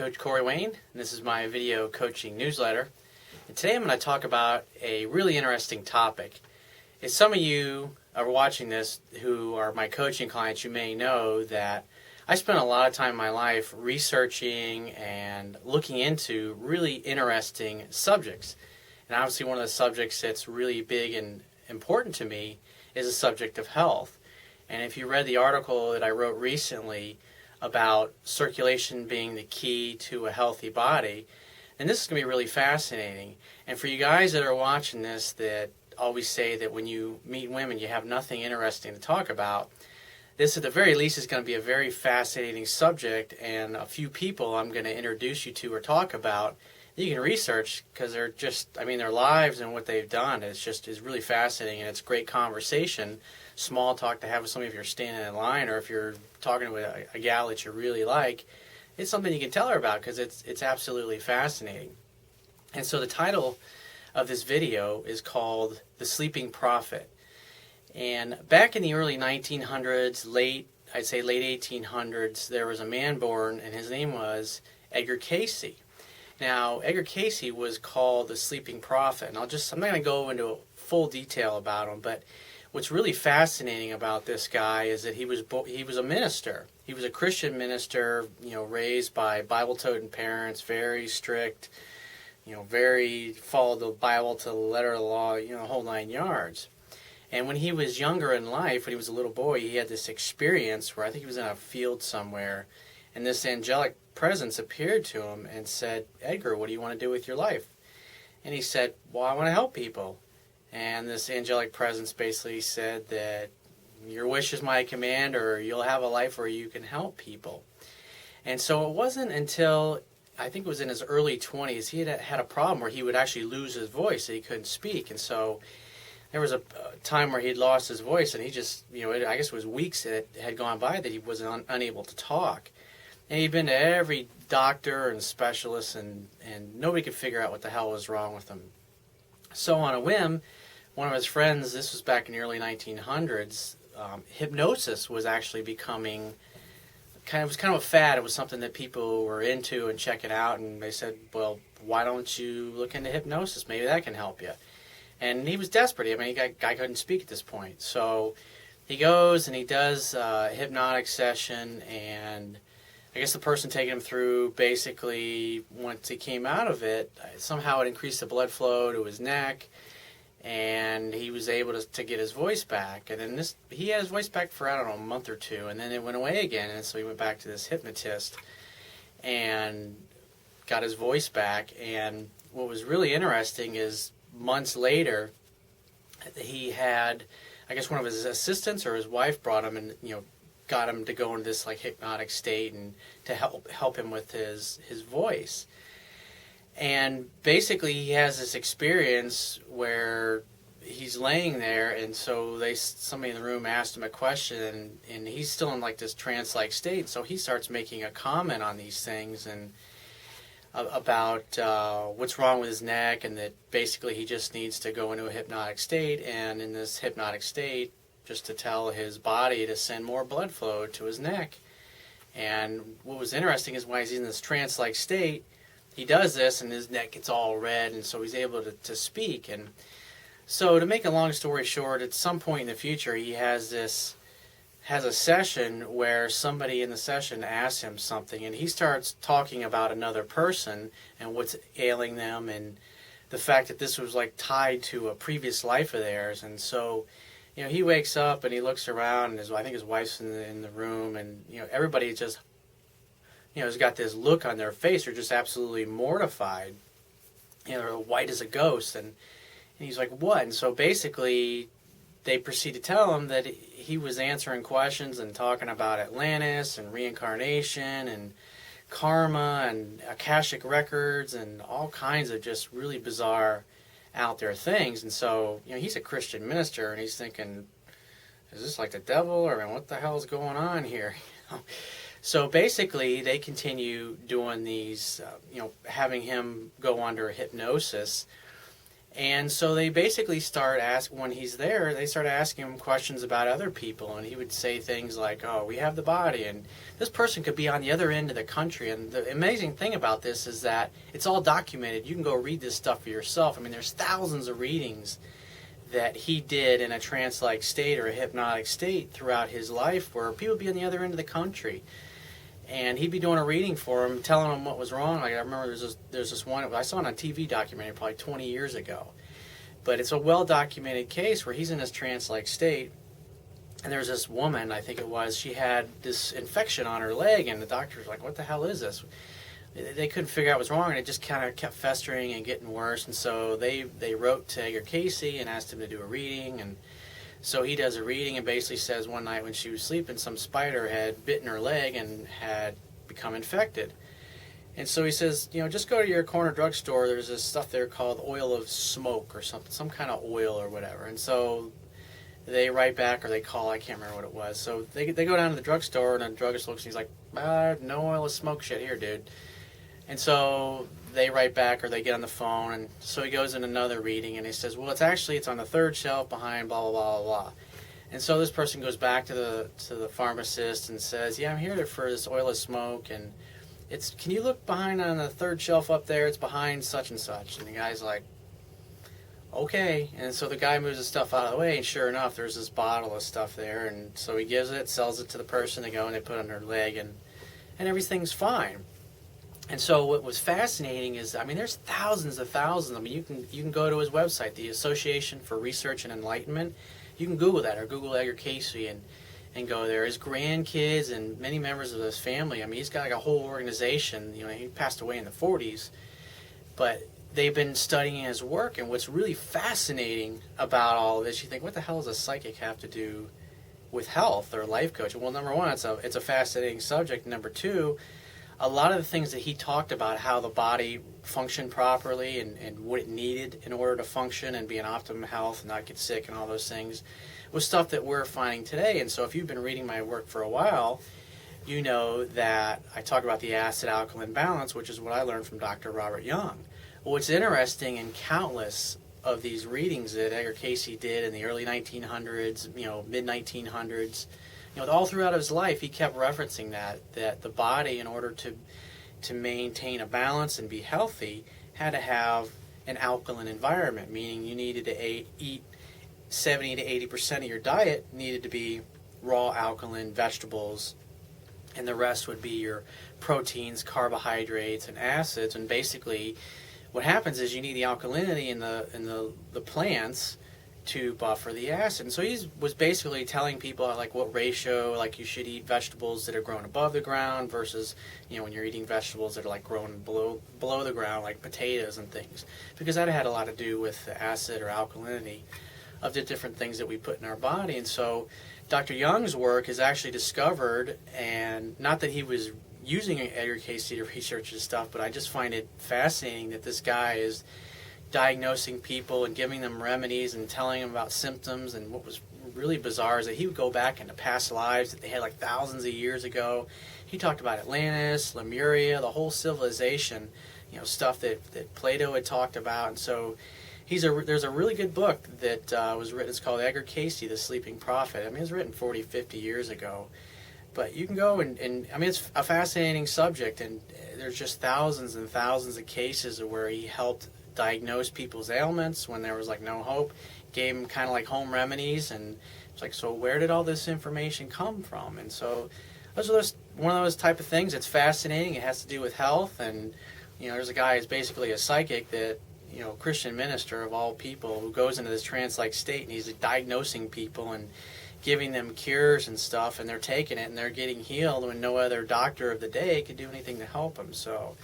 Coach Corey Wayne, and this is my video coaching newsletter. And today I'm going to talk about a really interesting topic. As some of you are watching this who are my coaching clients, you may know that I spent a lot of time in my life researching and looking into really interesting subjects. And obviously one of the subjects that's really big and important to me is the subject of health. And if you read the article that I wrote recently about circulation being the key to a healthy body, then this is going to be really fascinating. And for you guys that are watching this that always say that when you meet women you have nothing interesting to talk about, this at the very least is going to be a very fascinating subject, and a few people I'm going to introduce you to or talk about that you can research, because they're just, their lives and what they've done is really fascinating, and it's great conversation, small talk to have with somebody if you're standing in line, or if you're talking with a gal that you really like. It's something you can tell her about because it's absolutely fascinating. And so the title of this video is called The Sleeping Prophet. And back in the early 1900s, I'd say late 1800s, there was a man born, and his name was Edgar Cayce. Now, Edgar Cayce was called the Sleeping Prophet, and I'm not going to go into full detail about him, but what's really fascinating about this guy is that he was a minister. He was a Christian minister, raised by Bible-toting parents, very strict, very followed the Bible to the letter of the law, the whole 9 yards. And when he was younger in life, when he was a little boy, he had this experience where I think he was in a field somewhere, and this angelic presence appeared to him and said, "Edgar, what do you want to do with your life?" And he said, "Well, I want to help people." And this angelic presence basically said that your wish is my command, or you'll have a life where you can help people. And so it wasn't until, I think it was in his early 20s, he had a problem where he would actually lose his voice, that he couldn't speak. And so there was a time where he'd lost his voice, and he just, I guess it was weeks that had gone by that he was unable to talk. And he'd been to every doctor and specialist, and nobody could figure out what the hell was wrong with him. So on a whim, one of his friends, this was back in the early 1900s, hypnosis was actually becoming kind of a fad. It was something that people were into and checking out, and they said, "Well, why don't you look into hypnosis? Maybe that can help you." And he was desperate. Guy couldn't speak at this point. So he goes and he does a hypnotic session, and I guess the person taking him through basically, once he came out of it, somehow it increased the blood flow to his neck, and he was able to get his voice back. And then he had his voice back for, a month or two, and then it went away again, and so he went back to this hypnotist and got his voice back. And what was really interesting is months later, he had, I guess one of his assistants or his wife brought him and, got him to go into this hypnotic state and to help him with his voice. And basically he has this experience where he's laying there, and so somebody in the room asked him a question, and he's still in this trance-like state. So he starts making a comment on these things and about what's wrong with his neck, and that basically he just needs to go into a hypnotic state, and in this hypnotic state just to tell his body to send more blood flow to his neck. And what was interesting is while he's in this trance-like state, he does this and his neck gets all red, and so he's able to speak. And so to make a long story short, at some point in the future he has a session where somebody in the session asks him something, and he starts talking about another person and what's ailing them, and the fact that this was tied to a previous life of theirs. And so he wakes up and he looks around, and I think his wife's in the room, and everybody just has got this look on their face. They're just absolutely mortified. They're white as a ghost, and he's like, "What?" And so basically they proceed to tell him that he was answering questions and talking about Atlantis and reincarnation and karma and Akashic records and all kinds of just really bizarre out there things. And so he's a Christian minister, and he's thinking, is this the devil, or what the hell is going on here? So basically they continue doing these having him go under hypnosis, And so they basically start asking, when he's there, they start asking him questions about other people, and he would say things like, oh, we have the body, and this person could be on the other end of the country. And the amazing thing about this is that it's all documented. You can go read this stuff for yourself. I mean, there's thousands of readings that he did in a trance-like state or a hypnotic state throughout his life where people would be on the other end of the country. And he'd be doing a reading for him, telling him what was wrong. Like I remember there's this one, I saw it on a TV documentary probably 20 years ago. But it's a well-documented case where he's in this trance-like state, and there's this woman, I think it was, she had this infection on her leg, and the doctor's like, what the hell is this? They couldn't figure out what was wrong, and it just kind of kept festering and getting worse. And so they wrote to Edgar Cayce and asked him to do a reading. And so he does a reading and basically says one night when she was sleeping, some spider had bitten her leg and had become infected. And so he says, just go to your corner drugstore. There's this stuff there called oil of smoke or something, some kind of oil or whatever. And so they write back, or they call, I can't remember what it was. So they go down to the drugstore, and the druggist looks, and he's like, no oil of smoke shit here, dude. And so they write back, or they get on the phone, and so he goes in another reading, and he says, well, it's on the third shelf behind blah, blah, blah, blah. And so this person goes back to the pharmacist and says, yeah, I'm here for this oil of smoke, and can you look behind on the third shelf up there? It's behind such and such. And the guy's like, okay. And so the guy moves the stuff out of the way, and sure enough, there's this bottle of stuff there. And so he gives it, sells it to the person. They go and they put it on their leg, and everything's fine. And so what was fascinating is, I mean, there's thousands of thousands. I mean, you can go to his website, the Association for Research and Enlightenment. You can Google that, or Google Edgar Cayce and go there. His grandkids and many members of his family, I mean, he's got like a whole organization. He passed away in the 40s, but they've been studying his work. And what's really fascinating about all of this, you think, what the hell does a psychic have to do with health or life coaching? Well, number one, it's a fascinating subject. Number two, a lot of the things that he talked about, how the body functioned properly and what it needed in order to function and be in optimum health and not get sick and all those things, was stuff that we're finding today. And so if you've been reading my work for a while, you know that I talk about the acid-alkaline balance, which is what I learned from Dr. Robert Young. Well, what's interesting in countless of these readings that Edgar Cayce did in the early 1900s, mid-1900s, all throughout his life, he kept referencing that the body, in order to maintain a balance and be healthy, had to have an alkaline environment, meaning you needed to eat 70 to 80% of your diet needed to be raw alkaline vegetables, and the rest would be your proteins, carbohydrates, and acids. And basically, what happens is you need the alkalinity in the plants to buffer the acid. And so he was basically telling people like what ratio, like you should eat vegetables that are grown above the ground versus when you're eating vegetables that are like grown below the ground, like potatoes and things, because that had a lot to do with the acid or alkalinity of the different things that we put in our body. And so Dr. Young's work is actually discovered, and not that he was using Edgar Cayce to research his stuff, but I just find it fascinating that this guy is diagnosing people and giving them remedies and telling them about symptoms. And what was really bizarre is that he would go back into past lives that they had like thousands of years ago. He talked about Atlantis, Lemuria, the whole civilization, stuff that Plato had talked about. And so there's a really good book that was written. It's called Edgar Cayce, The Sleeping Prophet. I mean, it was written 40, 50 years ago. But you can go and I mean, it's a fascinating subject, and there's just thousands and thousands of cases where he helped diagnose people's ailments when there was like no hope, gave them kind of like home remedies, and it's like, so where did all this information come from? And so those are one of those type of things. It's fascinating. It has to do with health, and there's a guy who's basically a psychic that Christian minister of all people, who goes into this trance-like state, and he's diagnosing people and giving them cures and stuff, and they're taking it and they're getting healed when no other doctor of the day could do anything to help them. So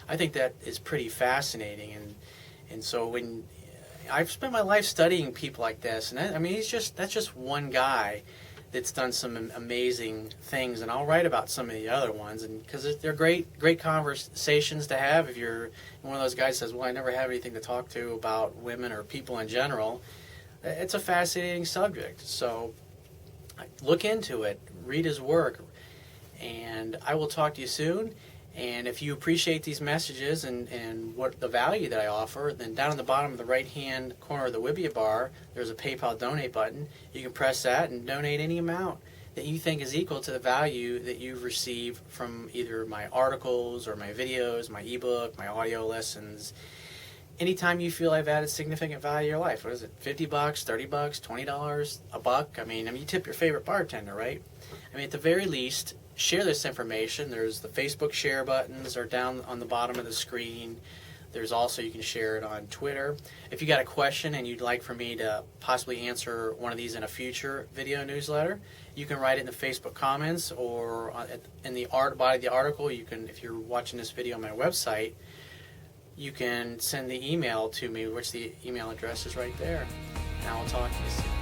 I think that is pretty fascinating. And so when I've spent my life studying people like this, and I mean, that's just one guy that's done some amazing things, and I'll write about some of the other ones, and because they're great conversations to have. If you're one of those guys who says, well, I never have anything to talk to about women or people in general, it's a fascinating subject. So look into it, read his work, and I will talk to you soon. And if you appreciate these messages and what the value that I offer, then down at the bottom of the right-hand corner of the Wibbia bar, there's a PayPal donate button. You can press that and donate any amount that you think is equal to the value that you've received from either my articles or my videos, my ebook, my audio lessons. Anytime you feel I've added significant value to your life, what is it, $50, $30, $20, a buck? I mean, you tip your favorite bartender, right? I mean, at the very least, share this information. There's the Facebook share buttons are down on the bottom of the screen. There's also, you can share it on Twitter. If you got a question and you'd like for me to possibly answer one of these in a future video newsletter, you can write it in the Facebook comments or in the body of the article. You can, if you're watching this video on my website, you can send the email to me, which the email address is right there. And I will talk to you soon.